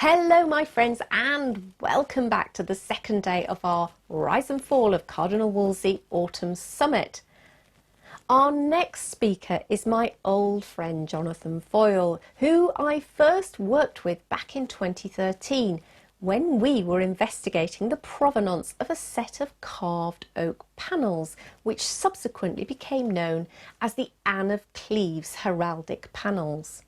Hello my friends, and welcome back to the second day of our Rise and Fall of Cardinal Wolsey Autumn Summit. Our next speaker is my old friend Jonathan Folye, who I first worked with back in 2013 when we were investigating the provenance of a set of carved oak panels which subsequently became known as the Anne of Cleves heraldic panels.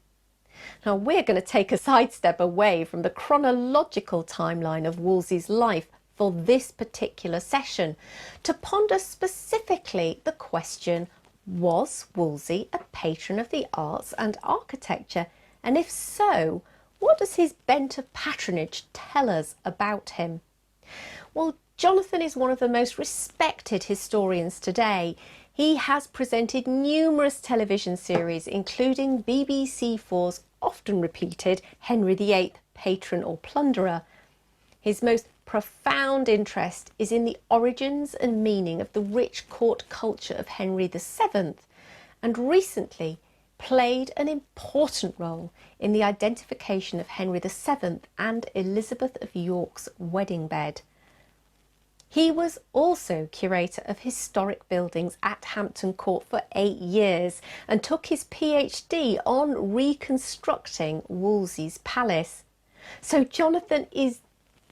Now we're going to take a sidestep away from the chronological timeline of Wolsey's life for this particular session to ponder specifically the question, was Wolsey a patron of the arts and architecture, and if so, what does his bent of patronage tell us about him? Well, Jonathan is one of the most respected historians today. He has presented numerous television series, including BBC4's often repeated Henry VIII, Patron or Plunderer. His most profound interest is in the origins and meaning of the rich court culture of Henry VII, and recently played an important role in the identification of Henry VII and Elizabeth of York's wedding bed. He was also curator of historic buildings at Hampton Court for 8 years and took his PhD on reconstructing Wolsey's palace. So Jonathan is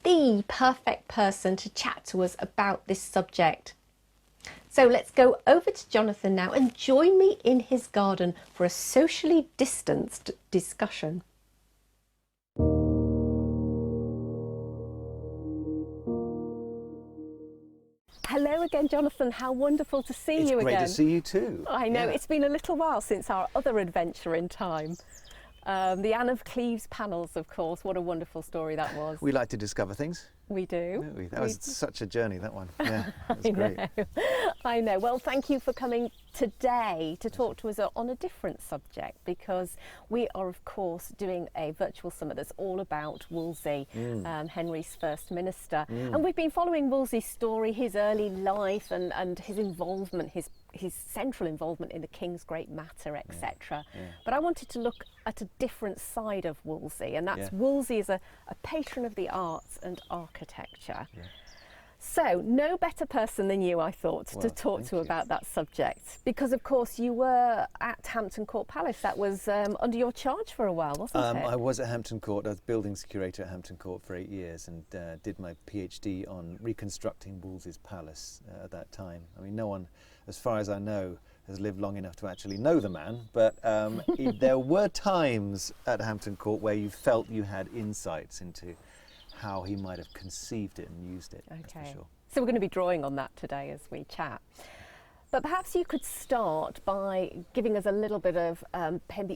the perfect person to chat to us about this subject. So let's go over to Jonathan now and join me in his garden for a socially distanced discussion. Hello again, Jonathan. How wonderful to see you again. It's great to see you too. I know, Yeah. It's been a little while since our other adventure in time. The Anne of Cleves panels, of course. What a wonderful story that was. We like to discover things. We do. Don't we? That was such a journey, that one. Yeah, that's great. I know. Well, thank you for coming today to talk to us on a different subject, because we are, of course, doing a virtual summit that's all about Wolsey, Henry's first minister. And we've been following Wolsey's story, his early life and his involvement, his central involvement in the King's Great Matter, etc. But I wanted to look at a different side of Wolsey, and that's Wolsey as a patron of the arts and architecture. So no better person than you, I thought, to talk to about that subject, because of course you were at Hampton Court Palace. That was under your charge for a while, wasn't it? I was at Hampton Court. I was buildings curator at Hampton Court for 8 years and did my PhD on reconstructing Wolsey's palace at that time. I mean, no one, as far as I know, has lived long enough to actually know the man, but there were times at Hampton Court where you felt you had insights into how he might have conceived it and used it. That's for sure. So we're going to be drawing on that today as we chat. But perhaps you could start by giving us a little bit of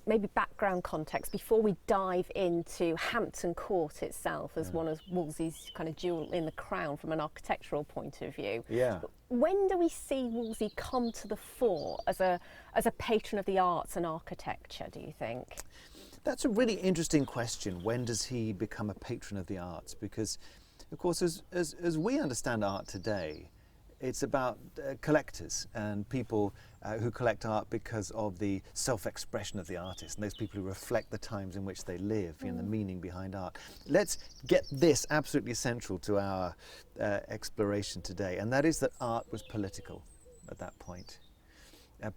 maybe background context before we dive into Hampton Court itself as one of Wolsey's kind of jewel in the crown from an architectural point of view. Yeah. When do we see Wolsey come to the fore as a patron of the arts and architecture, do you think? That's a really interesting question. When does he become a patron of the arts? Because, of course, as we understand art today, it's about collectors and people who collect art because of the self-expression of the artist, and those people who reflect the times in which they live and the meaning behind art. Let's get this absolutely central to our exploration today, and that is that art was political at that point.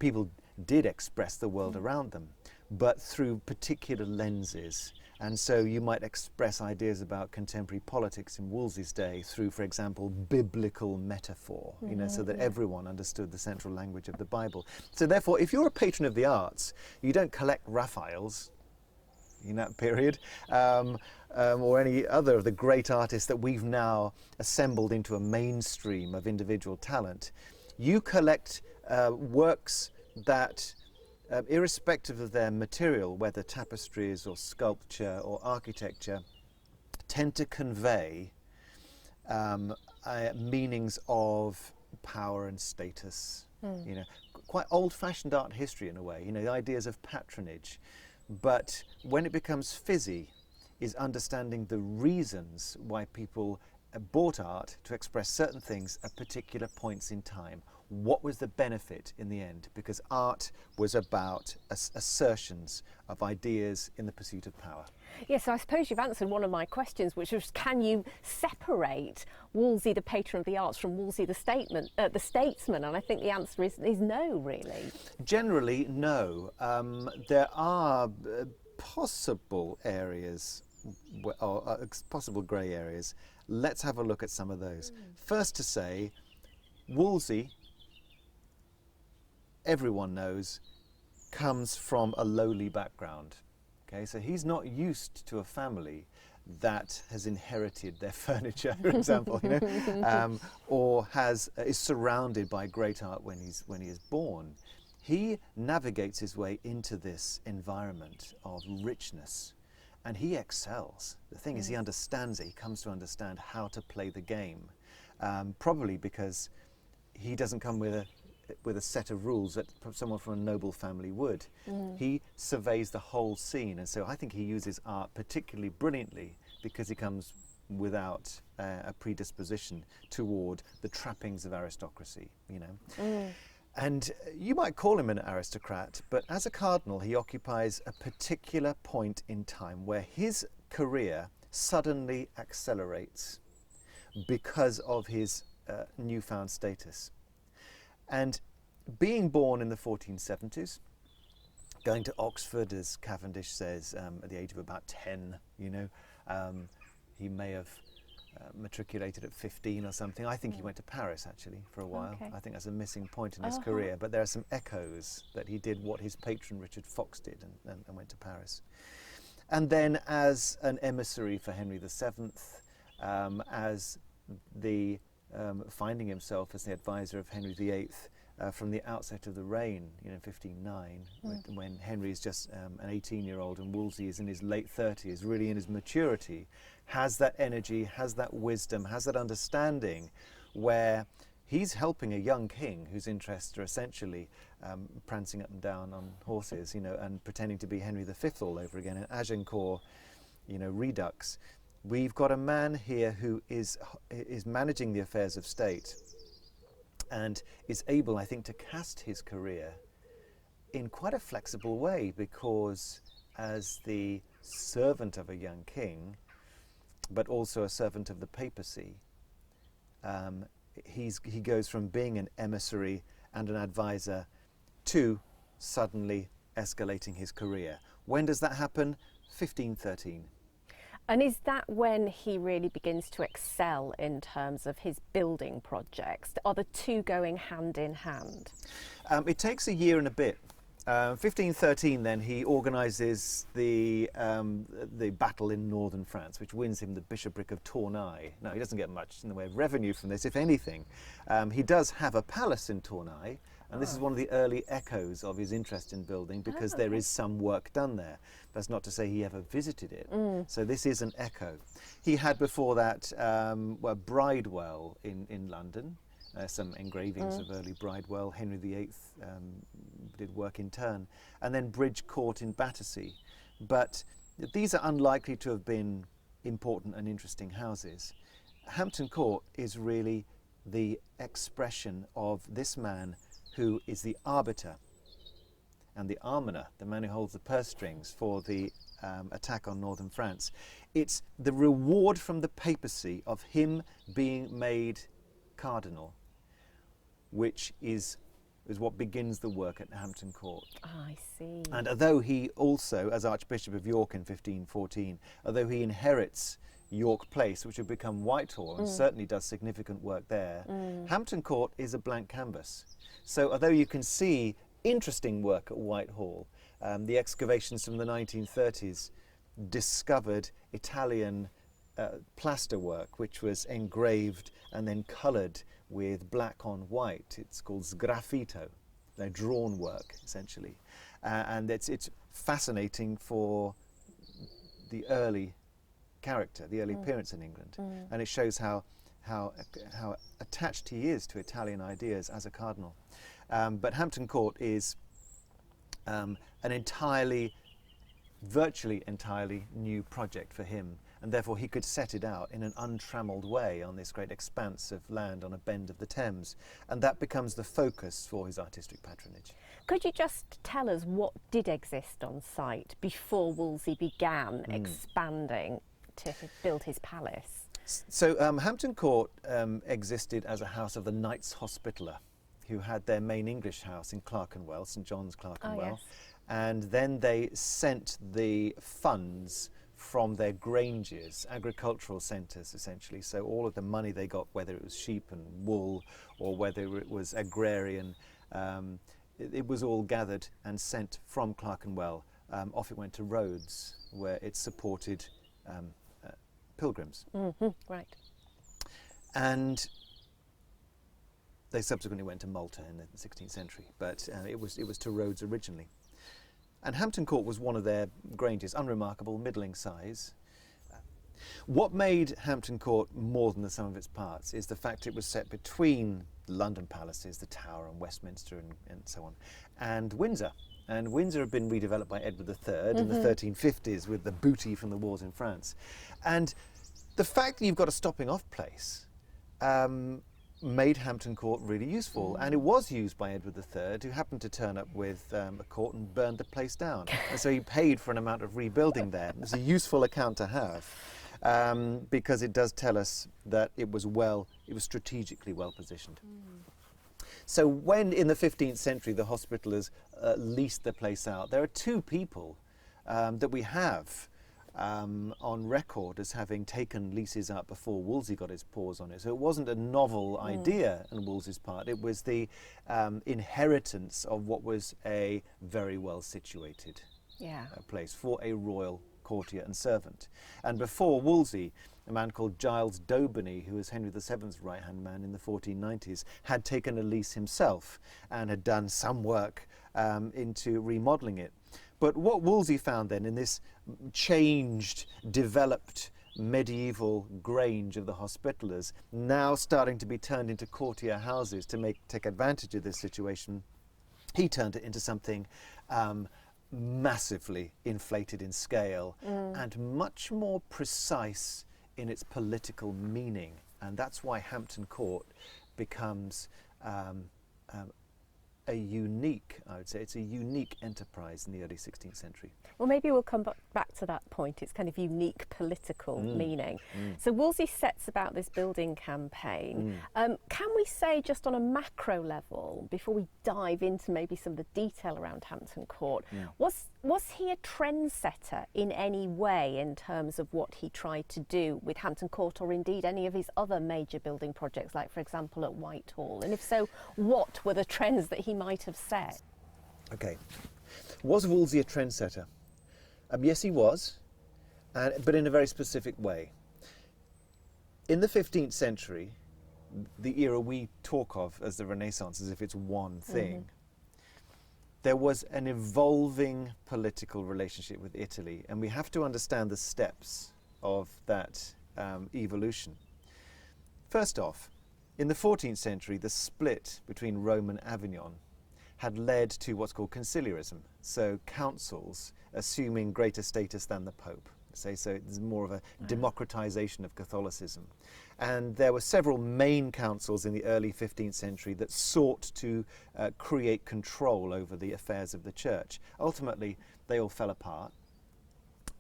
People did express the world around them, but through particular lenses. And so you might express ideas about contemporary politics in Wolsey's day through, for example, biblical metaphor, you know, so that everyone understood the central language of the Bible. So therefore, if you're a patron of the arts, you don't collect Raphaels in that period, or any other of the great artists that we've now assembled into a mainstream of individual talent. You collect works that, irrespective of their material, whether tapestries or sculpture or architecture, tend to convey meanings of power and status. You know, quite old-fashioned art history in a way. You know, the ideas of patronage. But when it becomes fizzy, is understanding the reasons why people bought art to express certain things at particular points in time. what was the benefit in the end? Because art was about assertions of ideas in the pursuit of power. Yes, so I suppose you've answered one of my questions, which was, can you separate Wolsey, the patron of the arts, from Wolsey, the statesman? And I think the answer is no, really. Generally, no. There are possible areas, or possible grey areas. Let's have a look at some of those. First to say, Wolsey, everyone knows, comes from a lowly background. Okay, so he's not used to a family that has inherited their furniture, for example, you know, or is surrounded by great art when he is born. He navigates his way into this environment of richness, and he excels. The thing is, he understands it. He comes to understand how to play the game, probably because he doesn't come with a set of rules that someone from a noble family would. He surveys the whole scene, and so I think he uses art particularly brilliantly because he comes without a predisposition toward the trappings of aristocracy, you know. And you might call him an aristocrat, but as a cardinal he occupies a particular point in time where his career suddenly accelerates because of his newfound status. And being born in the 1470s, going to Oxford, as Cavendish says, at the age of about 10, you know, he may have matriculated at 15 or something. I think he went to Paris, actually, for a while. Okay. I think that's a missing point in his career, but there are some echoes that he did what his patron Richard Fox did and went to Paris. And then as an emissary for Henry VII, as the finding himself as the advisor of Henry VIII from the outset of the reign, you know, 1509, when Henry is just an 18-year-old and Wolsey is in his late 30s, really in his maturity, has that energy, has that wisdom, has that understanding where he's helping a young king whose interests are essentially prancing up and down on horses, you know, and pretending to be Henry V all over again, in Agincourt, you know, redux. We've got a man here who is managing the affairs of state and is able, I think, to cast his career in quite a flexible way, because as the servant of a young king, but also a servant of the papacy, he goes from being an emissary and an advisor to suddenly escalating his career. When does that happen? 1513. And is that when he really begins to excel in terms of his building projects? Are the two going hand in hand? It takes a year and a bit. 1513, then he organises the battle in northern France, which wins him the bishopric of Tournai. Now, he doesn't get much in the way of revenue from this, if anything. He does have a palace in Tournai, and this is one of the early echoes of his interest in building, because there is some work done there. That's not to say he ever visited it. So this is an echo. He had before that Bridewell in London, some engravings of early Bridewell. Henry VIII did work in turn. And then Bridge Court in Battersea. But these are unlikely to have been important and interesting houses. Hampton Court is really the expression of this man who is the arbiter and the almoner, the man who holds the purse strings for the attack on northern France. It's the reward from the papacy of him being made cardinal, which is what begins the work at Hampton Court. I see. And although he also, as Archbishop of York in 1514, although he inherits York Place, which would become Whitehall, and certainly does significant work there, Hampton Court is a blank canvas. So although you can see interesting work at Whitehall, the excavations from the 1930s discovered Italian plasterwork, which was engraved and then coloured with black on white. It's called sgraffito. They're drawn work, essentially. And it's fascinating for the early character, the early appearance in England. And it shows how attached he is to Italian ideas as a cardinal. But Hampton Court is an virtually entirely new project for him. and therefore he could set it out in an untrammeled way on this great expanse of land on a bend of the Thames, and that becomes the focus for his artistic patronage. Could you just tell us what did exist on site before Wolsey began expanding to build his palace? So Hampton Court existed as a house of the Knights Hospitaller, who had their main English house in Clerkenwell, St John's Clerkenwell, and then they sent the funds from their granges, agricultural centres essentially, so all of the money they got, whether it was sheep and wool or whether it was agrarian, it was all gathered and sent from Clerkenwell. Off it went to Rhodes, where it supported pilgrims. Right. And they subsequently went to Malta in the 16th century, but it was to Rhodes originally. And Hampton Court was one of their granges, unremarkable, middling size. What made Hampton Court more than the sum of its parts is the fact it was set between the London palaces, the Tower and Westminster and so on, and Windsor. And Windsor had been redeveloped by Edward III in the 1350s with the booty from the wars in France. And the fact that you've got a stopping off place made Hampton Court really useful, and it was used by Edward III, who happened to turn up with a court and burned the place down. And so he paid for an amount of rebuilding there. It's a useful account to have, because it does tell us that it was strategically well positioned. So when in the 15th century the Hospitallers leased the place out, there are two people that we have on record as having taken leases up before Wolsey got his paws on it. So it wasn't a novel idea on Wolsey's part, it was the inheritance of what was a very well situated place for a royal courtier and servant. And before Wolsey, a man called Giles Daubeny, who was Henry VII's right-hand man in the 1490s, had taken a lease himself and had done some work into remodelling it. But what Wolsey found then in this changed, developed medieval grange of the Hospitallers, now starting to be turned into courtier houses to take advantage of this situation, he turned it into something massively inflated in scale and much more precise in its political meaning. And that's why Hampton Court becomes a unique, I would say, it's a unique enterprise in the early 16th century. Well, maybe we'll come back to that point. It's kind of unique political meaning. So Wolsey sets about this building campaign. Can we say, just on a macro level, before we dive into maybe some of the detail around Hampton Court, was he a trendsetter in any way in terms of what he tried to do with Hampton Court, or indeed any of his other major building projects, like, for example, at Whitehall? And if so, what were the trends that he might have set? Okay. Was Wolsey a trendsetter? Yes, he was, but in a very specific way. In the 15th century, the era we talk of as the Renaissance as if it's one thing, there was an evolving political relationship with Italy, and we have to understand the steps of that evolution. First off, in the 14th century, the split between Rome and Avignon had led to what's called conciliarism, so councils assuming greater status than the Pope. So there's more of a democratization of Catholicism. And there were several main councils in the early 15th century that sought to create control over the affairs of the church. Ultimately, they all fell apart,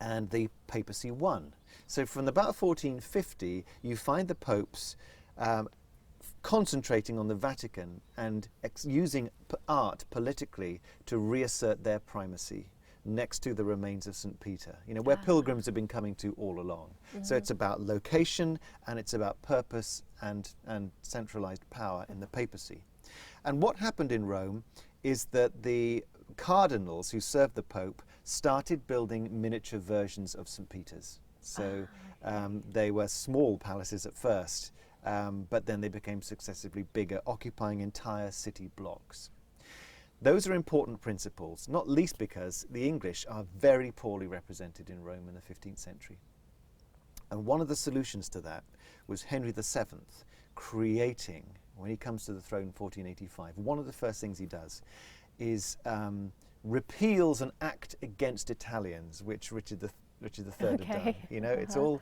and the papacy won. So from about 1450, you find the popes concentrating on the Vatican and using art politically to reassert their primacy next to the remains of St. Peter, where pilgrims have been coming to all along. So it's about location, and it's about purpose and centralized power in the papacy. And what happened in Rome is that the cardinals who served the Pope started building miniature versions of St. Peter's. So they were small palaces at first, but then they became successively bigger, occupying entire city blocks. Those are important principles, not least because the English are very poorly represented in Rome in the 15th century. And one of the solutions to that was Henry VII creating, when he comes to the throne in 1485, one of the first things he does is repeals an act against Italians, which Richard Richard III had done. Okay. You know, it's all,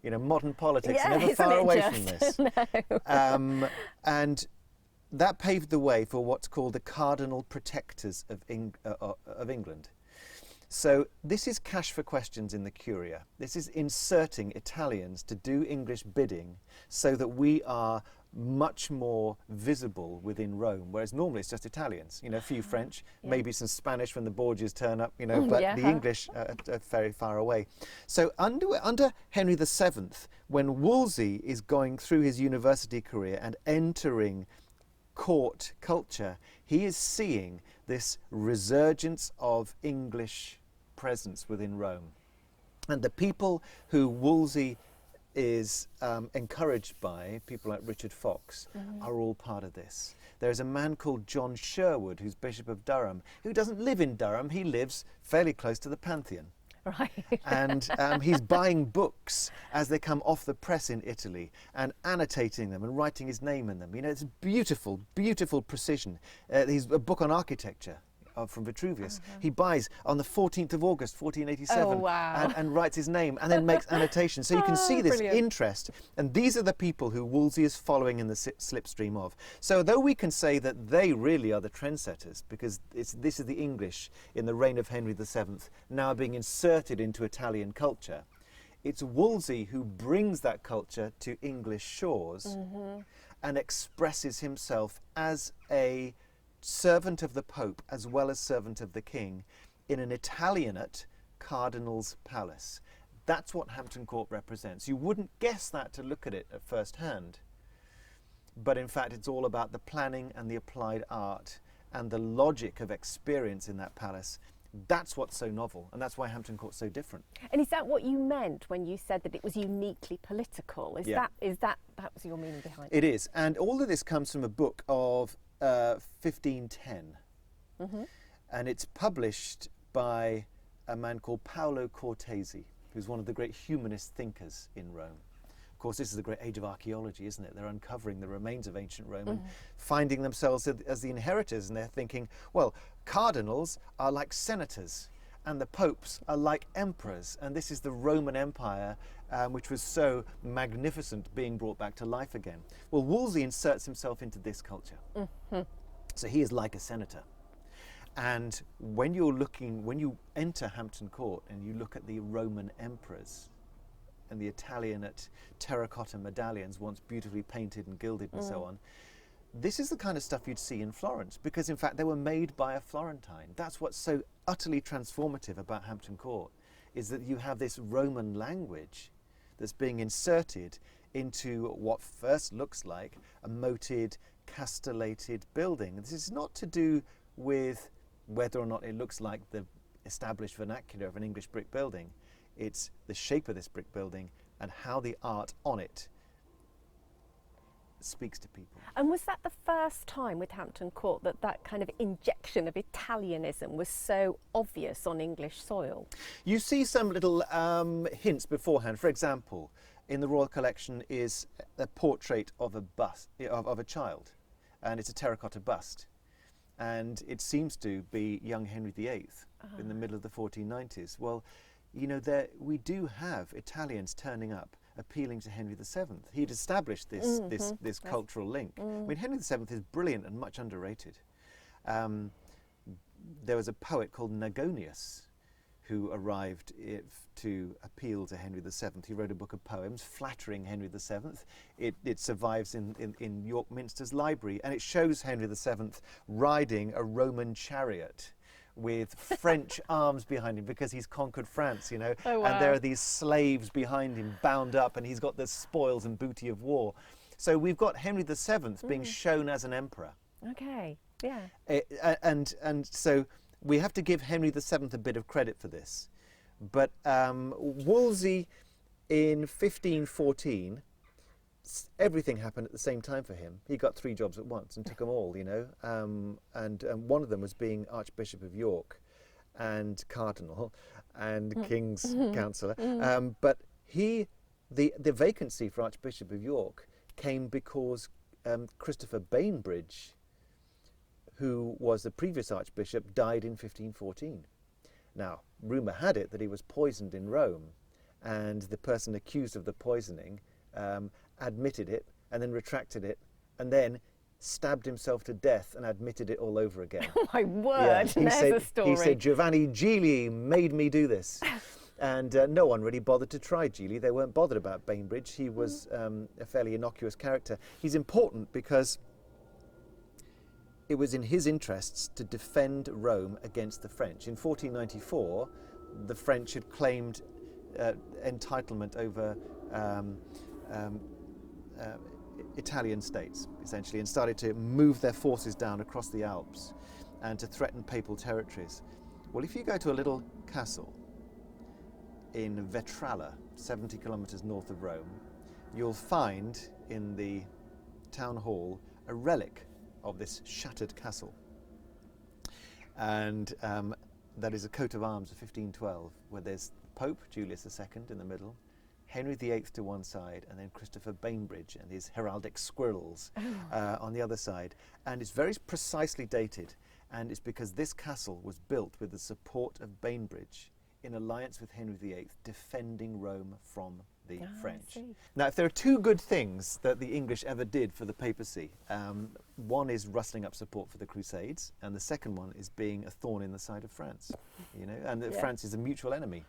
you know, modern politics, Yeah, never isn't far it away just? from this. No. And that paved the way for what's called the cardinal protectors of England. So this is cash for questions in the Curia. This is inserting Italians to do English bidding so that we are much more visible within Rome, whereas normally it's just Italians, you know, a few French, maybe some Spanish when the Borgias turn up, you know, but the English are very far away. So under Henry VII, when Wolsey is going through his university career and entering court culture, he is seeing this resurgence of English presence within Rome. And the people who Wolsey is encouraged by, people like Richard Fox, are all part of this. There's a man called John Sherwood, who's Bishop of Durham, who doesn't live in Durham, he lives fairly close to the Pantheon. Right. And he's buying books as they come off the press in Italy and annotating them and writing his name in them. You know, it's beautiful, beautiful precision. He's a book on architecture from Vitruvius. He buys on the 14th of August, 1487, Oh, wow. and writes his name and then makes annotations. So you can see this Brilliant. interest. And these are the people who Wolsey is following in the slipstream of. So though we can say that they really are the trendsetters, because this is the English in the reign of Henry VII now being inserted into Italian culture, it's Wolsey who brings that culture to English shores and expresses himself as a servant of the Pope as well as servant of the King in an Italianate cardinal's palace. That's what Hampton Court represents. You wouldn't guess that to look at it at first hand, but in fact it's all about the planning and the applied art and the logic of experience in that palace. That's what's so novel, and that's why Hampton Court's so different. And is that what you meant when you said that it was uniquely political? Is that perhaps your meaning behind it? It is, and all of this comes from a book of 1510, and it's published by a man called Paolo Cortesi, who's one of the great humanist thinkers in Rome. Of course, this is the great age of archaeology, isn't it? They're uncovering the remains of ancient Rome and finding themselves as the inheritors, and they're thinking, well, cardinals are like senators and the popes are like emperors, and this is the Roman Empire which was so magnificent being brought back to life again. Well, Wolsey inserts himself into this culture. So he is like a senator. And when you enter Hampton Court and you look at the Roman emperors and the Italianate terracotta medallions, once beautifully painted and gilded and so on, this is the kind of stuff you'd see in Florence, because in fact they were made by a Florentine. That's what's so utterly transformative about Hampton Court, is that you have this Roman language that's being inserted into what first looks like a moated, castellated building. This is not to do with whether or not it looks like the established vernacular of an English brick building. It's the shape of this brick building and how the art on it speaks to people. And was that the first time with Hampton Court that that kind of injection of Italianism was so obvious on English soil? You see some little hints beforehand. For example, in the Royal Collection is a portrait of a bust, of a child, and it's a terracotta bust. And it seems to be young Henry VIII in the middle of the 1490s. Well, you know, we do have Italians turning up appealing to Henry VII. He'd established this cultural link. I mean, Henry VII is brilliant and much underrated. There was a poet called Nagonius who arrived to appeal to Henry VII. He wrote a book of poems flattering Henry VII. It survives in York Minster's library, and it shows Henry VII riding a Roman chariot with French arms behind him because he's conquered France, you know. Oh, wow. And there are these slaves behind him bound up, and he's got the spoils and booty of war. So we've got Henry VII being shown as an emperor. Okay, yeah. And so we have to give Henry VII a bit of credit for this. But Wolsey in 1514, everything happened at the same time for him. He got 3 jobs at once and took them all, you know. And one of them was being Archbishop of York and Cardinal and King's Counsellor. But the vacancy for Archbishop of York came because Christopher Bainbridge, who was the previous Archbishop, died in 1514. Now, rumour had it that he was poisoned in Rome, and the person accused of the poisoning admitted it and then retracted it and then stabbed himself to death and admitted it all over again. Oh my word, there's a story. He said, Giovanni Gigli made me do this. And no one really bothered to try Gigli. They weren't bothered about Bainbridge. He was a fairly innocuous character. He's important because it was in his interests to defend Rome against the French. In 1494, the French had claimed entitlement over Italian states, essentially, and started to move their forces down across the Alps and to threaten papal territories. Well, if you go to a little castle in Vetralla, 70 kilometres north of Rome, you'll find in the town hall a relic of this shattered castle. And that is a coat of arms of 1512, where there's Pope Julius II in the middle, Henry VIII to one side, and then Christopher Bainbridge and his heraldic squirrels on the other side. And it's very precisely dated, and it's because this castle was built with the support of Bainbridge in alliance with Henry VIII, defending Rome from the French. Now, if there are two good things that the English ever did for the papacy, one is rustling up support for the Crusades, and the second one is being a thorn in the side of France, you know, and that France is a mutual enemy.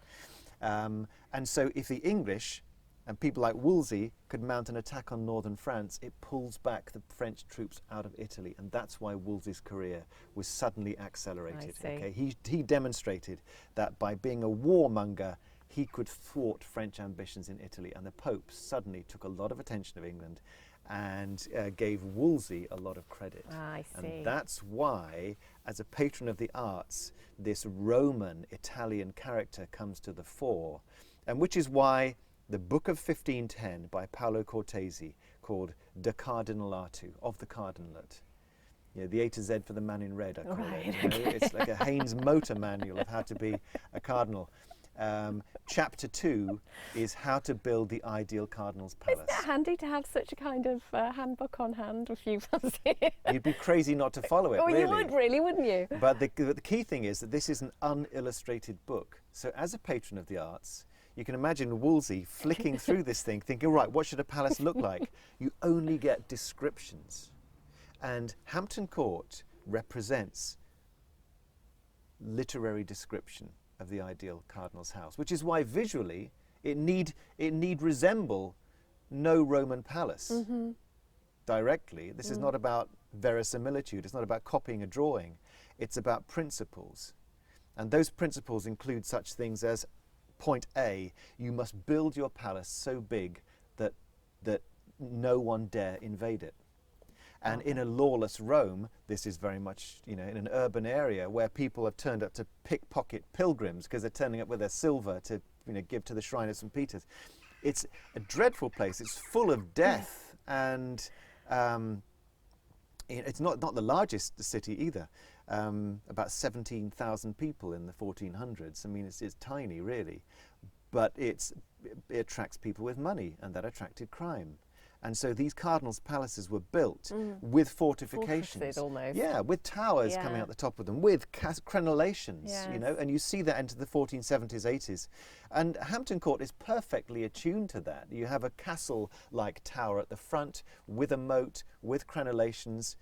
And so if the English and people like Wolsey could mount an attack on northern France, it pulls back the French troops out of Italy, and that's why Wolsey's career was suddenly accelerated. Okay? He demonstrated that by being a warmonger, he could thwart French ambitions in Italy, and the Pope suddenly took a lot of attention of England and gave Wolsey a lot of credit. And that's why, as a patron of the arts, this Roman Italian character comes to the fore, and which is why the Book of 1510 by Paolo Cortesi, called De Cardinalatu, of the Cardinalate. You know, the A to Z for the man in red, I call it. You know? It's like a Haynes motor manual of how to be a cardinal. Chapter 2 is how to build the ideal cardinal's palace. Isn't it handy to have such a kind of handbook on hand if you fancy it? You'd be crazy not to follow it, really. You would, really, wouldn't you? But the key thing is that this is an unillustrated book. So as a patron of the arts, you can imagine Wolsey flicking through this thing, thinking, right, what should a palace look like? You only get descriptions. And Hampton Court represents literary description of the ideal cardinal's house, which is why visually it need resemble no Roman palace directly. This is not about verisimilitude. It's not about copying a drawing. It's about principles. And those principles include such things as, point A, you must build your palace so big that no one dare invade it. And in a lawless Rome, this is very much, you know, in an urban area where people have turned up to pickpocket pilgrims because they're turning up with their silver to, you know, give to the shrine of St. Peter's. It's a dreadful place. It's full of death, and it's not the largest city either. About 17,000 people in the 1400s. I mean, it's tiny, really, but it attracts people with money, and that attracted crime. And so these cardinals' palaces were built with fortifications. Fortresses, almost. Yeah, with towers coming out the top of them, with crenellations, you know, and you see that into the 1470s, 80s. And Hampton Court is perfectly attuned to that. You have a castle-like tower at the front with a moat, with crenellations.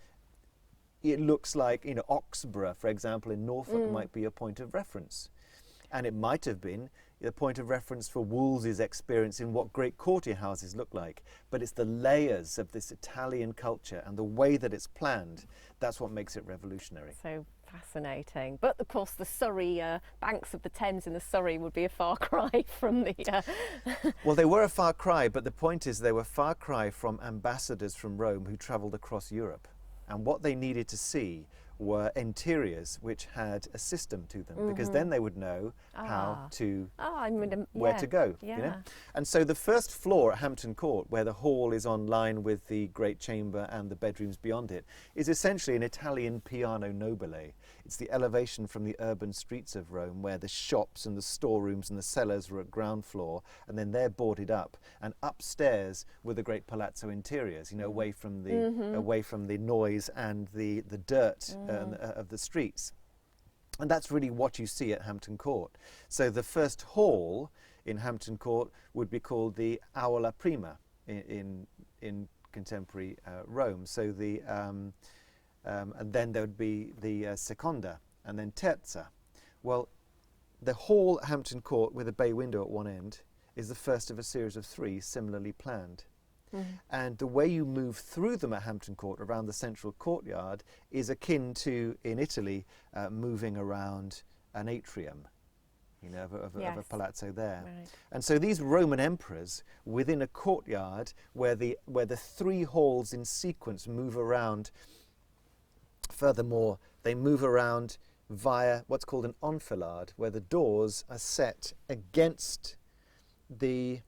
It looks like, you know, Oxborough, for example, in Norfolk might be a point of reference. And it might have been a point of reference for Wolsey's experience in what great courtier houses look like. But it's the layers of this Italian culture and the way that it's planned, that's what makes it revolutionary. So fascinating. But of course the Surrey, banks of the Thames in the Surrey would be a far cry from the... Well, they were a far cry, but the point is they were far cry from ambassadors from Rome who travelled across Europe. And what they needed to see were interiors which had a system to them, because then they would know how to, where to go. You know? And so the first floor at Hampton Court, where the hall is on line with the great chamber and the bedrooms beyond it, is essentially an Italian piano nobile. It's the elevation from the urban streets of Rome, where the shops and the storerooms and the cellars were at ground floor, and then they're boarded up. And upstairs were the great palazzo interiors, you know, away from the noise and the dirt of the streets. And that's really what you see at Hampton Court. So the first hall in Hampton Court would be called the Aula Prima in contemporary Rome. So the and then there would be the Seconda, and then Terza. Well, the hall at Hampton Court with a bay window at one end is the first of a series of 3 similarly planned. And the way you move through them at Hampton Court around the central courtyard is akin to, in Italy, moving around an atrium, you know, of a palazzo there. Right. And so these Roman emperors, within a courtyard where the 3 halls in sequence move around, furthermore, they move around via what's called an enfilade, where the doors are set against the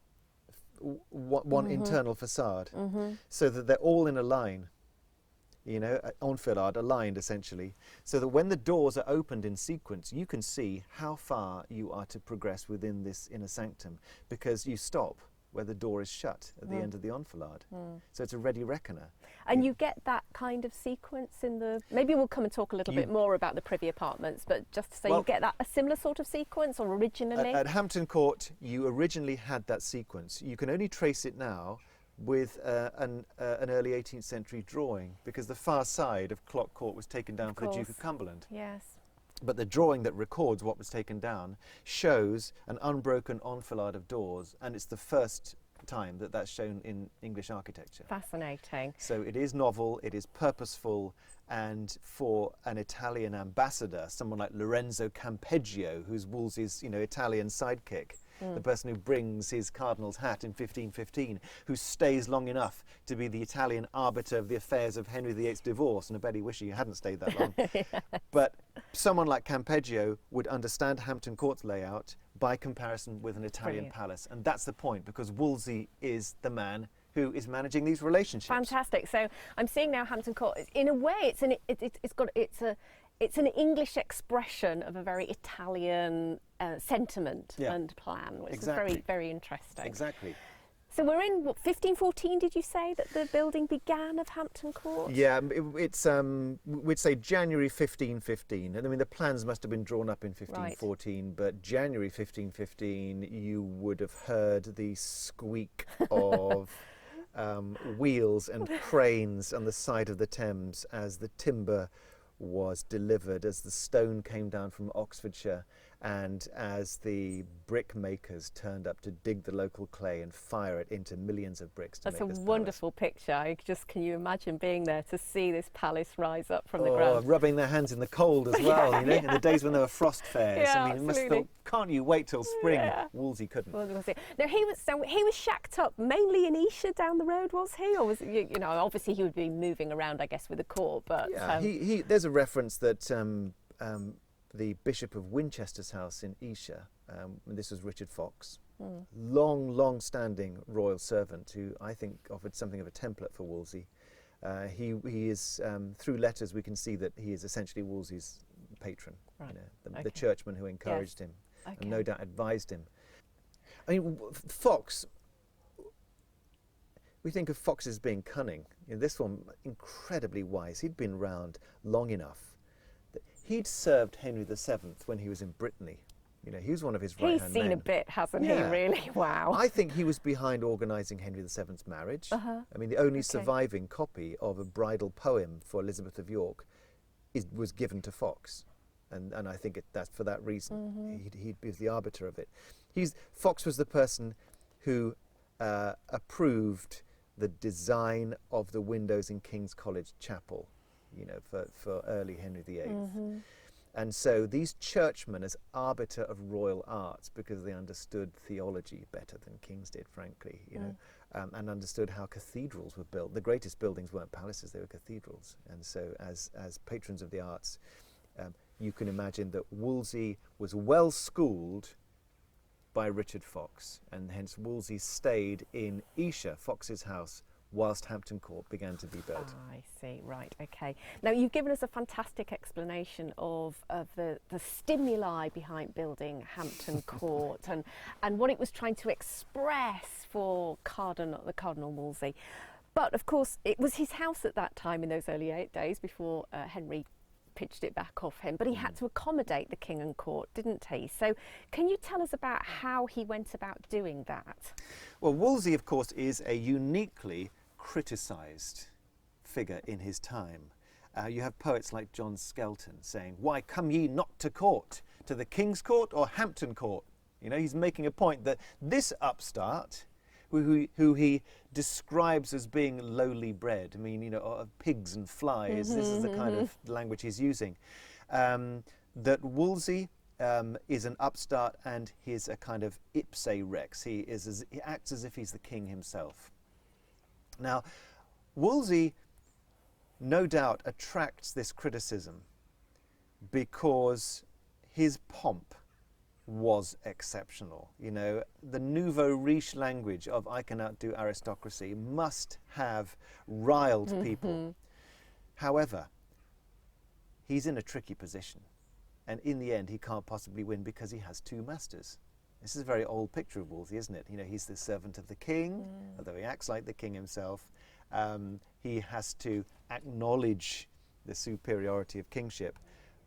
one internal facade, so that they're all in a line, you know, enfilade, aligned essentially, so that when the doors are opened in sequence, you can see how far you are to progress within this inner sanctum, because you stop where the door is shut at the end of the enfilade. So it's a ready reckoner. And you get that kind of sequence in the... Maybe we'll come and talk a little bit more about the privy apartments, but just to say, you get that a similar sort of sequence, or originally? At Hampton Court, you originally had that sequence. You can only trace it now with an early 18th century drawing, because the far side of Clock Court was taken down for the Duke of Cumberland. Yes. But the drawing that records what was taken down shows an unbroken enfilade of doors, and it's the first time that that's shown in English architecture. Fascinating. So it is novel, it is purposeful, and for an Italian ambassador, someone like Lorenzo Campeggio, who's Wolsey's, you know, Italian sidekick, the person who brings his cardinal's hat in 1515, who stays long enough to be the Italian arbiter of the affairs of Henry VIII's divorce, and I bet he wished he hadn't stayed that long. But someone like Campeggio would understand Hampton Court's layout by comparison with an Italian palace, and that's the point, because Wolsey is the man who is managing these relationships. Fantastic. So I'm seeing now Hampton Court. In a way, it's an English expression of a very Italian sentiment and plan, which is very, very interesting. Exactly. So we're in, what, 1514, did you say, that the building began of Hampton Court? Yeah, it's, we'd say January 1515. And I mean, the plans must have been drawn up in 1514, but January 1515, you would have heard the squeak of wheels and cranes on the side of the Thames as the timber was delivered, as the stone came down from Oxfordshire, and as the brick makers turned up to dig the local clay and fire it into millions of bricks to That's make this a wonderful picture. Can you imagine being there to see this palace rise up from the ground? Rubbing their hands in the cold as well, you know, in the days when there were frost fairs. Yeah, I mean, you must have thought, can't you wait till spring? Wolsey couldn't. Now he was shacked up mainly in Esher down the road, was he? Or was you know, obviously he would be moving around, I guess, with the court, but yeah, there's a reference that the Bishop of Winchester's house in Esher, this was Richard Fox, long-standing royal servant who I think offered something of a template for Wolsey. He is, through letters we can see that he is essentially Wolsey's patron, you know, the churchman who encouraged him and no doubt advised him. I mean, Fox, we think of Fox as being cunning. You know, this one, incredibly wise. He'd been round long enough. He'd served Henry VII when he was in Brittany. You know, he was one of his right-hand men. He's seen a bit, hasn't he, really? Wow. I think he was behind organising Henry VII's marriage. I mean, the only surviving copy of a bridal poem for Elizabeth of York was given to Fox. And I think that's for that reason. He was the arbiter of it. Fox was the person who approved the design of the windows in King's College Chapel, you know, for early Henry VIII. And so these churchmen, as arbiter of royal arts, because they understood theology better than kings did, frankly, you know, and understood how cathedrals were built. The greatest buildings weren't palaces, they were cathedrals. And so as patrons of the arts, you can imagine that Wolsey was well schooled by Richard Fox, and hence Wolsey stayed in Esher, Fox's house, whilst Hampton Court began to be built. I see, right, okay. Now you've given us a fantastic explanation of the stimuli behind building Hampton Court and what it was trying to express for the Cardinal Wolsey. But of course it was his house at that time, in those early days before Henry pitched it back off him, but he had to accommodate the king and court, didn't he? So can you tell us about how he went about doing that? Well, Wolsey, of course, is a uniquely criticised figure in his time. You have poets like John Skelton saying, "Why come ye not to court, to the King's Court or Hampton Court?" You know, he's making a point that this upstart, who he describes as being lowly bred, I mean, you know, of pigs and flies, this is the kind of language he's using, that Wolsey is an upstart and he's a kind of ipse rex. He acts as if he's the king himself. Now, Wolsey no doubt attracts this criticism because his pomp was exceptional. You know, the nouveau riche language of "I can outdo aristocracy" must have riled people. However, he's in a tricky position, and in the end he can't possibly win because he has two masters. This is a very old picture of Wolsey, isn't it? You know, he's the servant of the king, although he acts like the king himself. He has to acknowledge the superiority of kingship.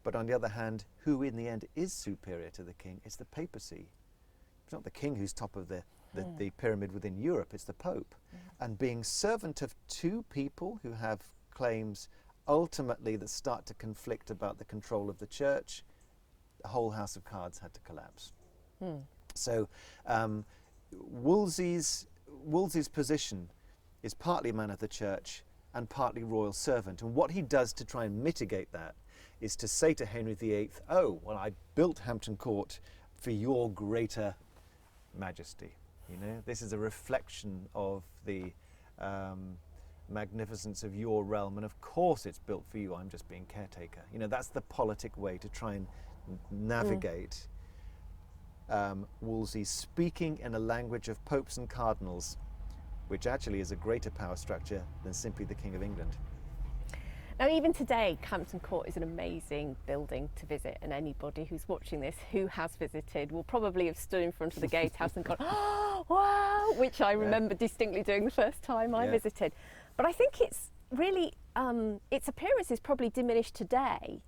But on the other hand, who in the end is superior to the king? It's the papacy. It's not the king who's top of the pyramid within Europe, it's the Pope. And being servant of two people who have claims ultimately that start to conflict about the control of the church, the whole house of cards had to collapse. So Wolsey's position is partly man of the church and partly royal servant. And what he does to try and mitigate that is to say to Henry VIII, "Oh, well, I built Hampton Court for your greater majesty." You know, this is a reflection of the magnificence of your realm, and of course it's built for you. I'm just being caretaker. You know, that's the politic way to try and navigate Wolsey speaking in a language of popes and cardinals, which actually is a greater power structure than simply the King of England. Now, even today, Hampton Court is an amazing building to visit, and anybody who's watching this who has visited will probably have stood in front of the gatehouse and gone, "Oh, wow," which I remember distinctly doing the first time I visited. But I think it's really, its appearance is probably diminished today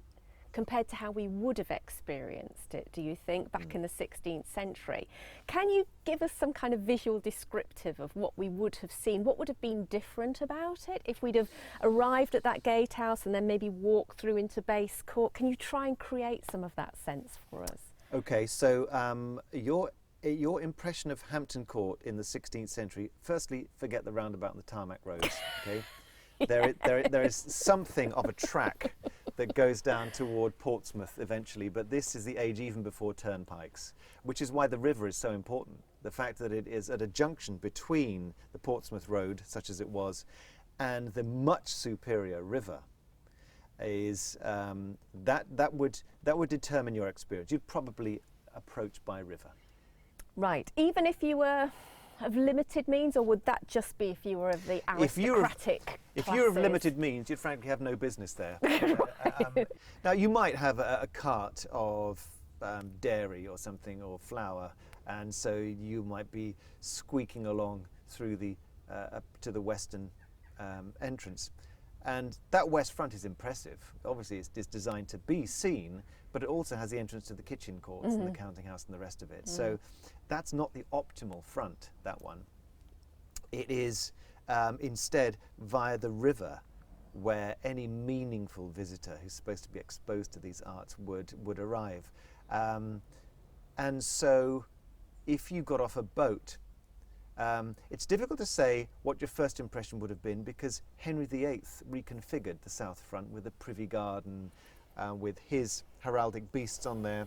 compared to how we would have experienced it, do you think, back in the 16th century? Can you give us some kind of visual descriptive of what we would have seen? What would have been different about it if we'd have arrived at that gatehouse and then maybe walked through into base court? Can you try and create some of that sense for us? Okay, so your impression of Hampton Court in the 16th century, firstly, forget the roundabout and the tarmac roads, okay? There is something of a track that goes down toward Portsmouth eventually, but this is the age even before turnpikes, which is why the river is so important. The fact that it is at a junction between the Portsmouth Road, such as it was, and the much superior river, is that would determine your experience. You'd probably approach by river. Right, even if you were of limited means, or would that just be if you were of the aristocratic If you're of limited means, you'd frankly have no business there. Now, you might have a cart of dairy or something, or flour, and so you might be squeaking along through the to the western entrance. And that west front is impressive. Obviously, it's designed to be seen, but it also has the entrance to the kitchen courts and the counting house and the rest of it. So that's not the optimal front, that one. It is instead via the river where any meaningful visitor who's supposed to be exposed to these arts would arrive. And so if you got off a boat, it's difficult to say what your first impression would have been, because Henry VIII reconfigured the south front with a privy garden, with his heraldic beasts on there,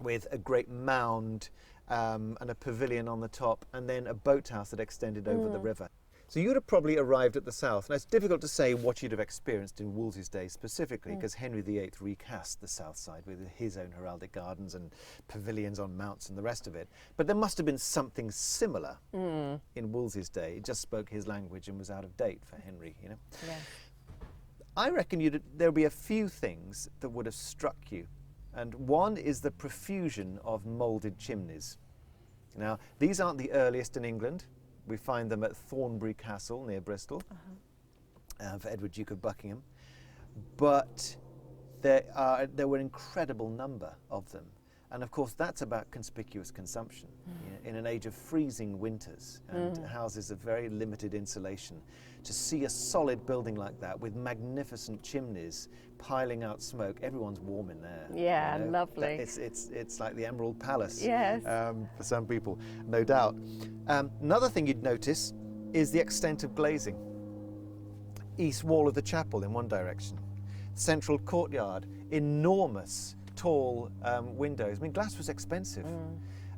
with a great mound and a pavilion on the top, and then a boathouse that extended over the river. So you'd have probably arrived at the south. Now, it's difficult to say what you'd have experienced in Wolsey's day specifically, because Henry VIII recast the south side with his own heraldic gardens and pavilions on mounts and the rest of it. But there must have been something similar in Wolsey's day. It just spoke his language and was out of date for Henry, you know. Yeah. I reckon there'll be a few things that would have struck you. And one is the profusion of moulded chimneys. Now, these aren't the earliest in England. We find them at Thornbury Castle near Bristol, for Edward, Duke of Buckingham. But there were an incredible number of them. And of course, that's about conspicuous consumption. You know, in an age of freezing winters and houses of very limited insulation, to see a solid building like that with magnificent chimneys piling out smoke, everyone's warm in there. Yeah, you know? lovely. It's like the Emerald Palace. Yes. For some people, no doubt. Another thing you'd notice is the extent of glazing. East wall of the chapel in one direction. Central courtyard, enormous tall windows. I mean, glass was expensive.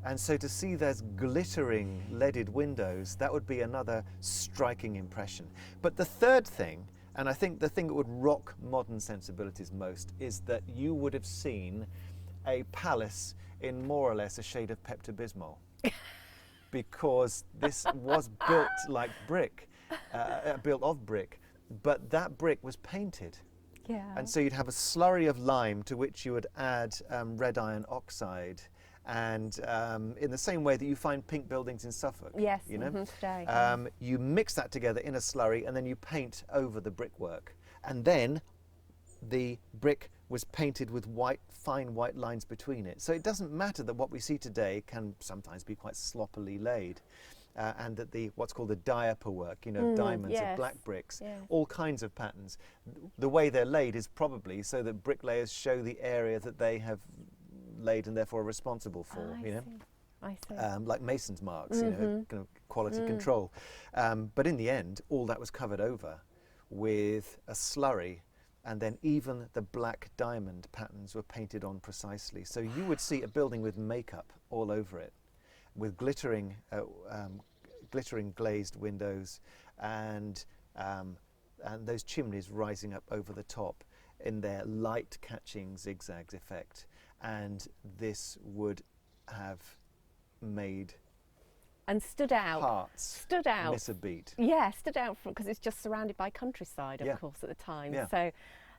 And so to see there's glittering leaded windows, that would be another striking impression. But the third thing, and I think the thing that would rock modern sensibilities most, is that you would have seen a palace in more or less a shade of Pepto-Bismol. Because this was built like brick, built of brick, but that brick was painted. Yeah. And so you'd have a slurry of lime to which you would add red iron oxide, and in the same way that you find pink buildings in Suffolk. Yes, you know, today. you mix that together in a slurry, and then you paint over the brickwork, and then the brick was painted with white, fine white lines between it. So it doesn't matter that what we see today can sometimes be quite sloppily laid. And that what's called the diaper work, you know, diamonds yes. of black bricks, Yes. all kinds of patterns. The way they're laid is probably so that bricklayers show the area that they have laid and therefore are responsible for, you know. I see. Like mason's marks, you know, kind of quality control. But in the end, all that was covered over with a slurry, and then even the black diamond patterns were painted on precisely. So you would see a building with makeup all over it, with glittering glazed windows and those chimneys rising up over the top in their light-catching zigzags effect. And this would have made and stood out. Miss a beat. Yeah, stood out because it's just surrounded by countryside, of course, at the time. Yeah. So,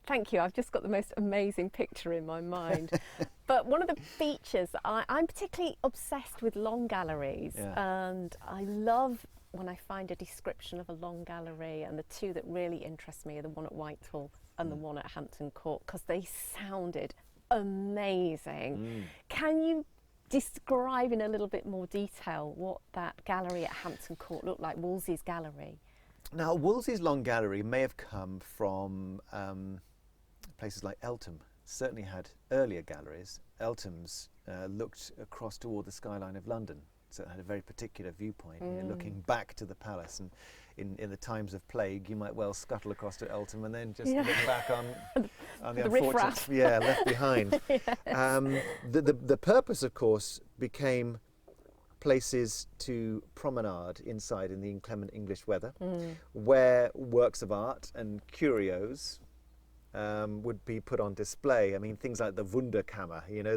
thank you. I've just got the most amazing picture in my mind. But one of the features, I'm particularly obsessed with long galleries, and I love when I find a description of a long gallery, and the two that really interest me are the one at Whitehall and the one at Hampton Court, because they sounded amazing. Can you describe in a little bit more detail what that gallery at Hampton Court looked like, Wolsey's gallery? Now, Wolsey's Long Gallery may have come from places like Eltham. Certainly had earlier galleries. Eltham's looked across toward the skyline of London, so it had a very particular viewpoint, you know, looking back to the palace. And in the times of plague, you might well scuttle across to Eltham and then just look back on the unfortunate, left behind. Yes. The purpose, of course, became places to promenade inside in the inclement English weather, where works of art and curios would be put on display. I mean, things like the Wunderkammer, you know,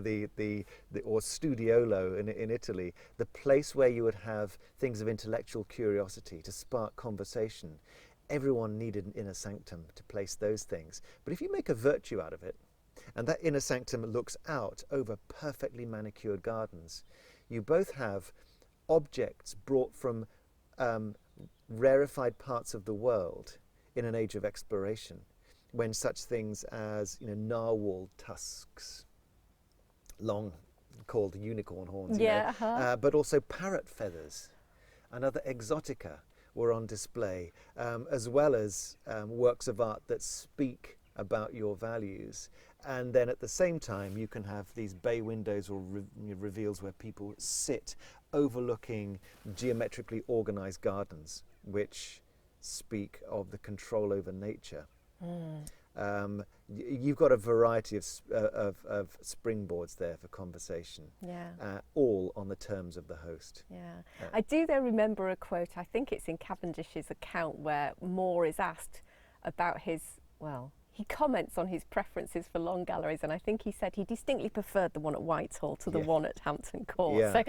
or Studiolo in Italy, the place where you would have things of intellectual curiosity to spark conversation. Everyone needed an inner sanctum to place those things. But if you make a virtue out of it, and that inner sanctum looks out over perfectly manicured gardens, you both have objects brought from rarefied parts of the world in an age of exploration, when such things as, you know, narwhal tusks, long called unicorn horns, but also parrot feathers and other exotica were on display, as well as works of art that speak about your values. And then at the same time, you can have these bay windows or reveals where people sit overlooking geometrically organized gardens, which speak of the control over nature. You've got a variety of springboards there for conversation, all on the terms of the host. I do though remember a quote, I think it's in Cavendish's account, where Moore is asked about he comments on his preferences for long galleries, and I think he said he distinctly preferred the one at Whitehall to the one at Hampton Court. So,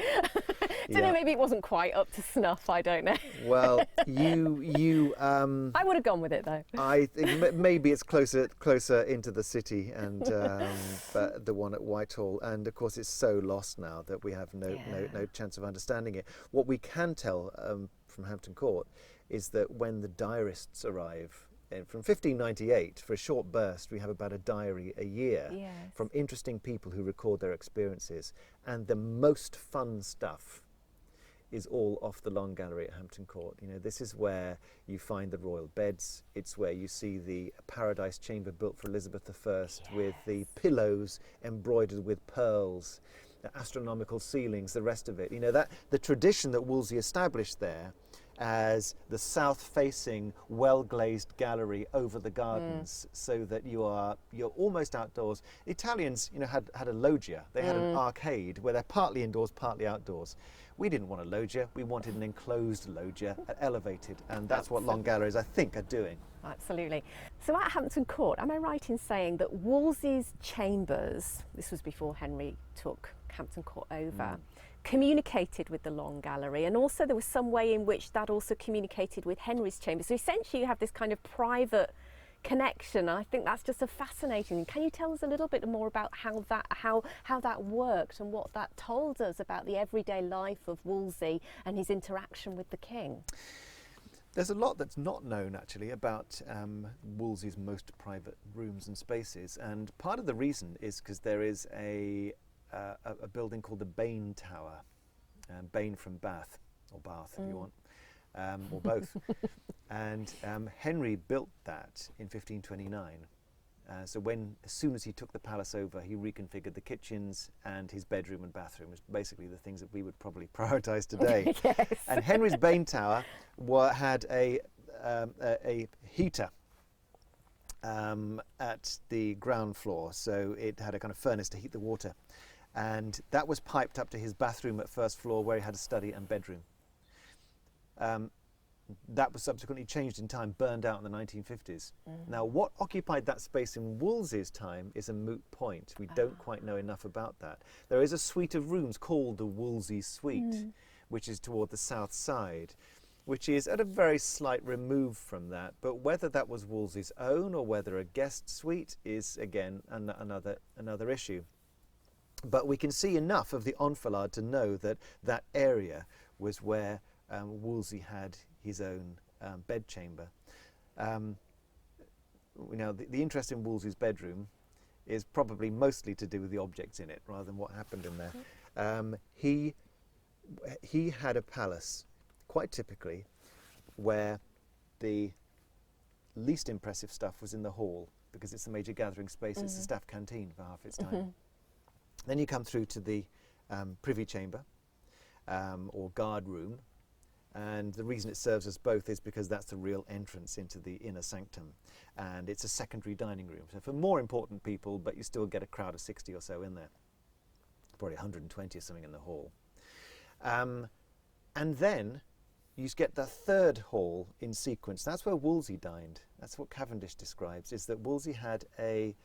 don't know, maybe it wasn't quite up to snuff, I don't know. Well, you I would have gone with it though. I think maybe it's closer into the city, and but the one at Whitehall, and of course it's so lost now that we have no chance of understanding it. What we can tell from Hampton Court is that when the diarists arrive from 1598, for a short burst, we have about a diary a year Yes. from interesting people who record their experiences. And the most fun stuff is all off the Long Gallery at Hampton Court. You know, this is where you find the royal beds. It's where you see the Paradise Chamber built for Elizabeth I with the pillows embroidered with pearls, the astronomical ceilings, the rest of it. You know, that the tradition that Wolsey established there as the south-facing, well-glazed gallery over the gardens, so that you're almost outdoors. Italians, you know, had a loggia. They had an arcade where they're partly indoors, partly outdoors. We didn't want a loggia. We wanted an enclosed loggia, elevated, and that's what long galleries, I think, are doing. Absolutely. So at Hampton Court, am I right in saying that Wolsey's chambers, this was before Henry took Hampton Court over, communicated with the Long Gallery, and also there was some way in which that also communicated with Henry's chamber? So essentially you have this kind of private connection. I think that's just a fascinating thing. Can you tell us a little bit more about how that worked and what that told us about the everyday life of Wolsey and his interaction with the king? There's a lot that's not known actually about Wolsey's most private rooms and spaces, and part of the reason is because there is a building called the Bain Tower, Bain from Bath, or Bath if you want, or both. And Henry built that in 1529. So as soon as he took the palace over, he reconfigured the kitchens and his bedroom and bathroom, which basically the things that we would probably prioritise today. Yes. And Henry's Bain Tower had a heater at the ground floor, so it had a kind of furnace to heat the water. And that was piped up to his bathroom at first floor, where he had a study and bedroom. That was subsequently changed in time, burned out in the 1950s. Now, what occupied that space in Wolsey's time is a moot point. We don't quite know enough about that. There is a suite of rooms called the Wolsey Suite, which is toward the south side, which is at a very slight remove from that. But whether that was Wolsey's own or whether a guest suite is, again, another issue. But we can see enough of the enfilade to know that that area was where Wolsey had his own bedchamber. The interest in Wolsey's bedroom is probably mostly to do with the objects in it rather than what happened in there. He had a palace, quite typically, where the least impressive stuff was in the hall, because it's the major gathering space. It's the staff canteen for half its time. Then you come through to the privy chamber or guard room, and the reason it serves us both is because that's the real entrance into the inner sanctum, and it's a secondary dining room. So for more important people, but you still get a crowd of 60 or so in there, probably 120 or something in the hall. And then you get the third hall in sequence. That's where Wolsey dined. That's what Cavendish describes, is that Wolsey had a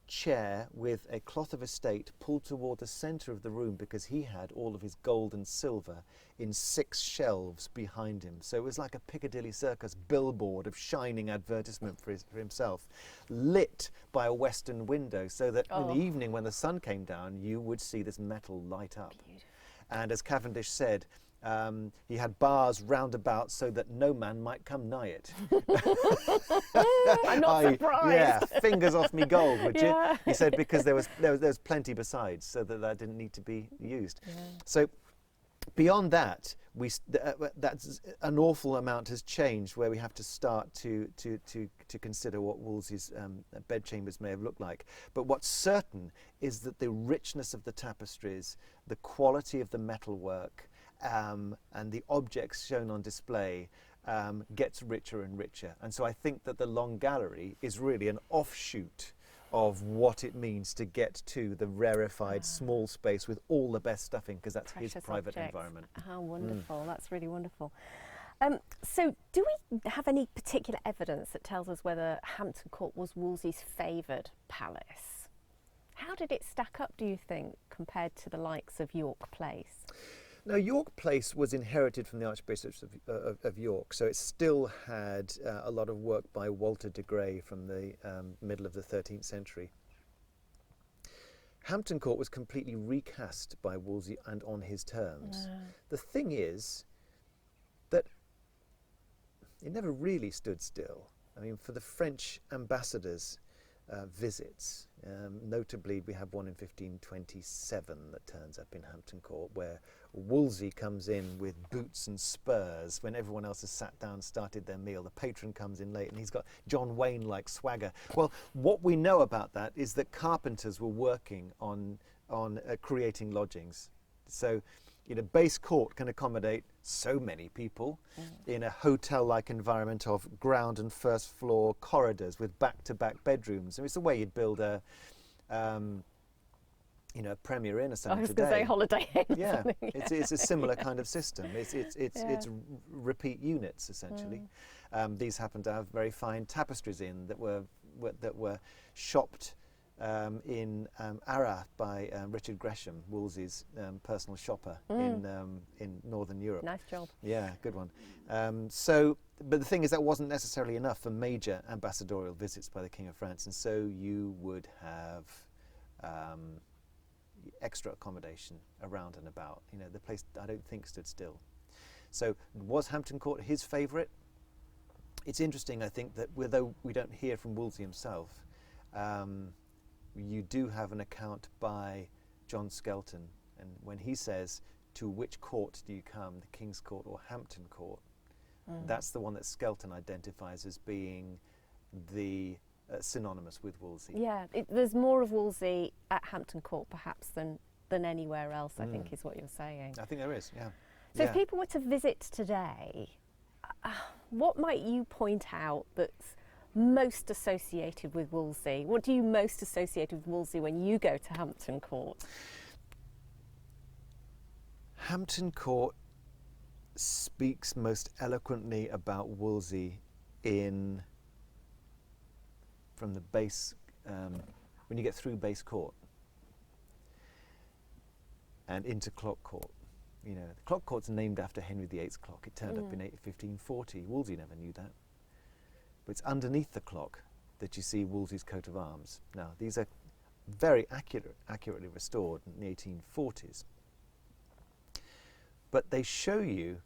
chair with a cloth of estate pulled toward the centre of the room, because he had all of his gold and silver in 6 shelves behind him. So it was like a Piccadilly Circus billboard of shining advertisement for himself, lit by a western window, so that in the evening when the sun came down, you would see this metal light up. Beautiful. And as Cavendish said, he had bars round about so that no man might come nigh it. I'm not surprised. Yeah, fingers off me gold, would you? Yeah. He said, because there was plenty besides, so that didn't need to be used. Yeah. So beyond that, that's an awful amount has changed, where we have to start to consider what Wolsey's bedchambers may have looked like. But what's certain is that the richness of the tapestries, the quality of the metalwork, and the objects shown on display gets richer and richer. And so I think that the Long Gallery is really an offshoot of what it means to get to the rarefied small space with all the best stuff in, because that's his private environment. How wonderful. That's really wonderful. So do we have any particular evidence that tells us whether Hampton Court was Wolsey's favoured palace? How did it stack up, do you think, compared to the likes of York Place? Now, York Place was inherited from the Archbishops of York, so it still had a lot of work by Walter de Grey from the middle of the 13th century. Hampton Court was completely recast by Wolsey and on his terms. The thing is that it never really stood still. I mean, for the French ambassadors' visits, notably we have one in 1527 that turns up in Hampton Court, where Wolsey comes in with boots and spurs when everyone else has sat down and started their meal. The patron comes in late and he's got John Wayne-like swagger. Well, what we know about that is that carpenters were working on creating lodgings. So, you know, base court can accommodate so many people in a hotel-like environment of ground and first floor corridors with back-to-back bedrooms. I mean, it's the way you'd build a, you know, a Premier Inn or something today. I was going to say Holiday Inn. Yeah, it's a similar kind of system. It's repeat units essentially. These happen to have very fine tapestries in that were shopped in Arras by Richard Gresham, Wolsey's personal shopper in Northern Europe. Nice job. Yeah, good one. But the thing is, that wasn't necessarily enough for major ambassadorial visits by the King of France, and so you would have extra accommodation around and about. You know, the place, I don't think, stood still. So was Hampton Court his favourite? It's interesting, I think, that although we don't hear from Wolsey himself, you do have an account by John Skelton, and when he says, to which court do you come, the King's Court or Hampton Court, that's the one that Skelton identifies as being the synonymous with Wolsey. Yeah, there's more of Wolsey at Hampton Court perhaps than anywhere else, I think is what you're saying. I think there is, yeah. So if people were to visit today, what might you point out that's most associated with Wolsey? What do you most associate with Wolsey when you go to Hampton Court? Hampton Court speaks most eloquently about Wolsey from the base, when you get through base court and into clock court. You know, the clock court's named after Henry VIII's clock. It turned up in 1540. Wolsey never knew that. But it's underneath the clock that you see Wolsey's coat of arms. Now, these are very accurately restored in the 1840s. But they show you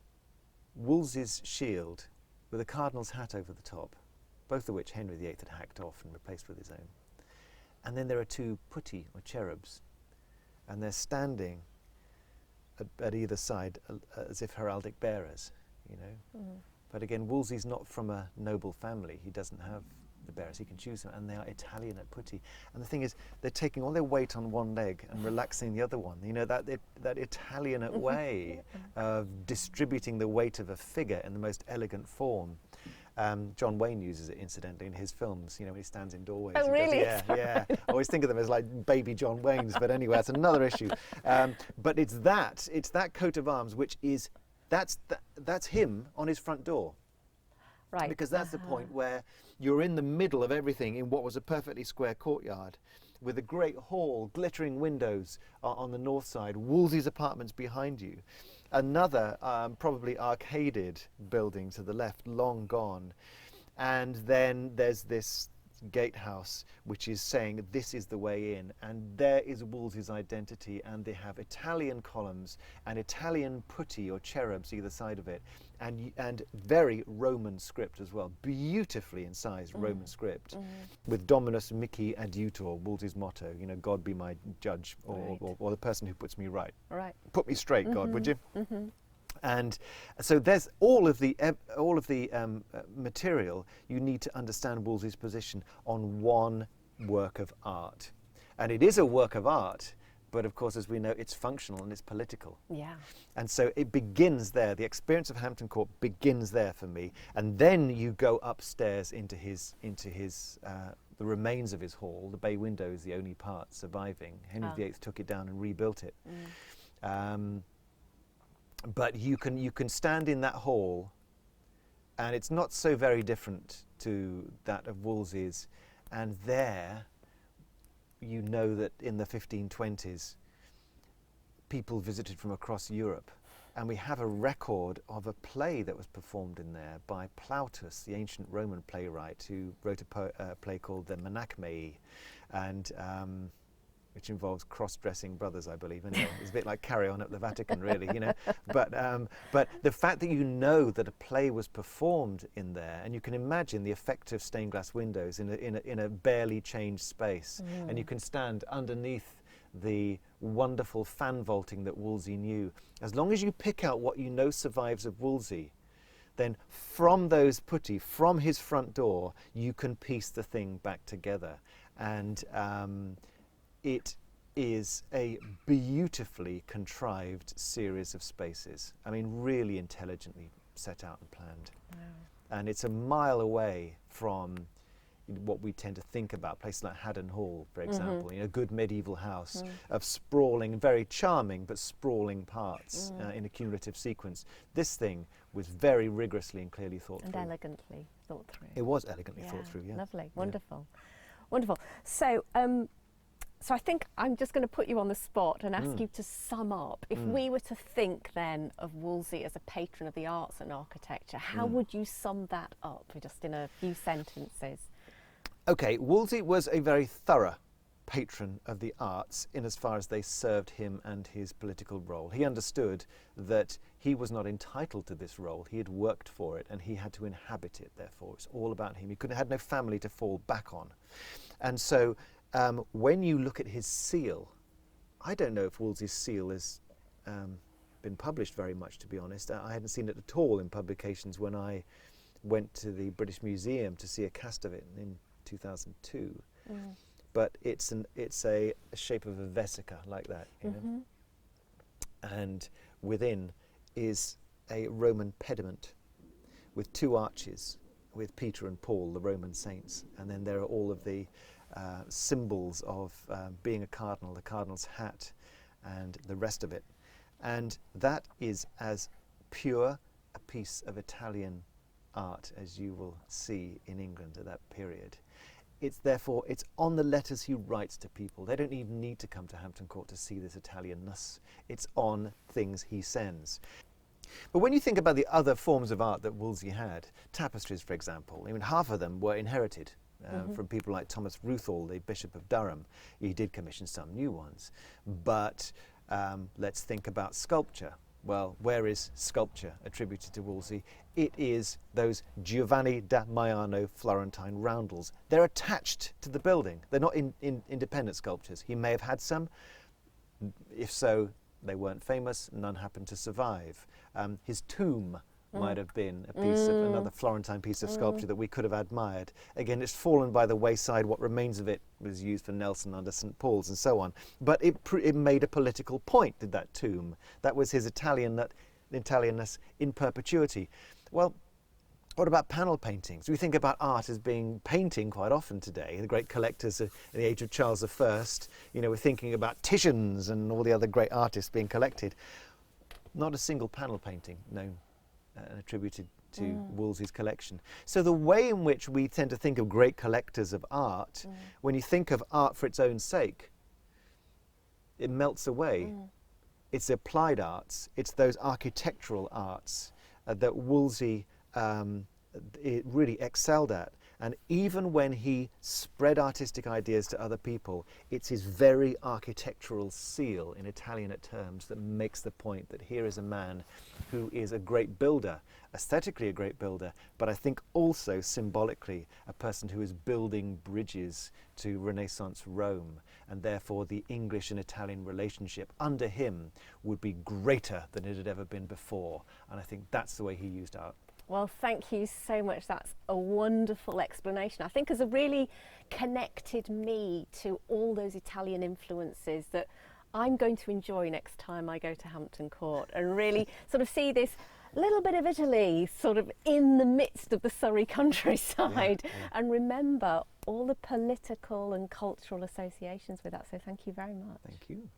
Wolsey's shield with a cardinal's hat over the top, both of which Henry VIII had hacked off and replaced with his own. And then there are two putti, or cherubs, and they're standing at either side as if heraldic bearers, you know. But again, Wolsey's not from a noble family. He doesn't have the bearers. He can choose them, and they are Italian at putti. And the thing is, they're taking all their weight on one leg and relaxing the other one. You know, that Italianate way of distributing the weight of a figure in the most elegant form. John Wayne uses it, incidentally, in his films, you know, when he stands in doorways. Oh, really? Yeah. I always think of them as like baby John Waynes, but anyway, that's another issue. But it's that coat of arms which is, that's him on his front door. Right. Because that's the point where you're in the middle of everything in what was a perfectly square courtyard with a great hall, glittering windows on the north side, Wolsey's apartments behind you. Another probably arcaded building to the left, long gone. And then there's this gatehouse which is saying this is the way in, and there is Wolsey's identity, and they have Italian columns and Italian putti or cherubs either side of it, and very Roman script as well, beautifully incised Roman script with Dominus Mihi Adiutor, Wolsey's motto, you know, God be my judge, or the person who puts me right. Put me straight, God, would you? And so there's all of the material you need to understand Wolsey's position on one work of art. And it is a work of art, but of course, as we know, it's functional and it's political. Yeah. And so it begins there. The experience of Hampton Court begins there for me. And then you go upstairs into his the remains of his hall. The bay window is the only part surviving. Henry VIII took it down and rebuilt it. But you can stand in that hall, and it's not so very different to that of Wolsey's. And there, you know that in the 1520s, people visited from across Europe. And we have a record of a play that was performed in there by Plautus, the ancient Roman playwright, who wrote a play called the Menachmei. And which involves cross-dressing brothers, I believe. Anyway, it's a bit like Carry On at the Vatican, really, you know. But the fact that you know that a play was performed in there, and you can imagine the effect of stained glass windows in a barely changed space, and you can stand underneath the wonderful fan vaulting that Wolsey knew. As long as you pick out what you know survives of Wolsey, then from those putti, from his front door, you can piece the thing back together. And it is a beautifully contrived series of spaces. I mean, really intelligently set out and planned. Wow. And it's a mile away from what we tend to think about, places like Haddon Hall, for example, you know, a good medieval house of sprawling, very charming, but sprawling parts in a cumulative sequence. This thing was very rigorously and clearly thought through. And elegantly thought through. It was elegantly thought through, yeah. Lovely, wonderful. Yeah. Wonderful. So, so I think I'm just going to put you on the spot and ask you to sum up. If we were to think then of Wolsey as a patron of the arts and architecture, how would you sum that up just in a few sentences? Okay, Wolsey was a very thorough patron of the arts in as far as they served him and his political role. He understood that he was not entitled to this role. He had worked for it and he had to inhabit it, therefore. It's all about him. He had no family to fall back on. And so when you look at his seal, I don't know if Wolsey's seal has been published very much, to be honest. I hadn't seen it at all in publications when I went to the British Museum to see a cast of it in 2002. But it's a shape of a vesica like that, you know? And within is a Roman pediment with two arches with Peter and Paul, the Roman saints, and then there are all of the symbols of being a cardinal, the cardinal's hat and the rest of it. And that is as pure a piece of Italian art as you will see in England at that period. It's therefore, it's on the letters he writes to people. They don't even need to come to Hampton Court to see this Italianness. It's on things he sends. But when you think about the other forms of art that Wolsey had, tapestries, for example, I mean, half of them were inherited from people like Thomas Wolsey, the Bishop of Durham. He did commission some new ones. But let's think about sculpture. Well, where is sculpture attributed to Wolsey? It is those Giovanni da Maiano Florentine roundels. They're attached to the building. They're not independent sculptures. He may have had some. If so, they weren't famous. None happened to survive. His tomb might have been a piece of another Florentine piece of sculpture that we could have admired. Again, it's fallen by the wayside. What remains of it was used for Nelson under St. Paul's and so on. But it made a political point, did that tomb. That was his Italianness in perpetuity. Well, what about panel paintings? We think about art as being painting quite often today. The great collectors in the age of Charles I, you know, we're thinking about Titians and all the other great artists being collected. Not a single panel painting known and attributed to Wolsey's collection. So the way in which we tend to think of great collectors of art, when you think of art for its own sake, it melts away. It's the applied arts, it's those architectural arts that Wolsey it really excelled at. And even when he spread artistic ideas to other people, it's his very architectural seal, in Italianate terms, that makes the point that here is a man who is a great builder, aesthetically a great builder, but I think also symbolically a person who is building bridges to Renaissance Rome, and therefore the English and Italian relationship under him would be greater than it had ever been before. And I think that's the way he used art. Well, thank you so much. That's a wonderful explanation. I think has really connected me to all those Italian influences that I'm going to enjoy next time I go to Hampton Court, and really sort of see this little bit of Italy sort of in the midst of the Surrey countryside, and remember all the political and cultural associations with that. So thank you very much. Thank you.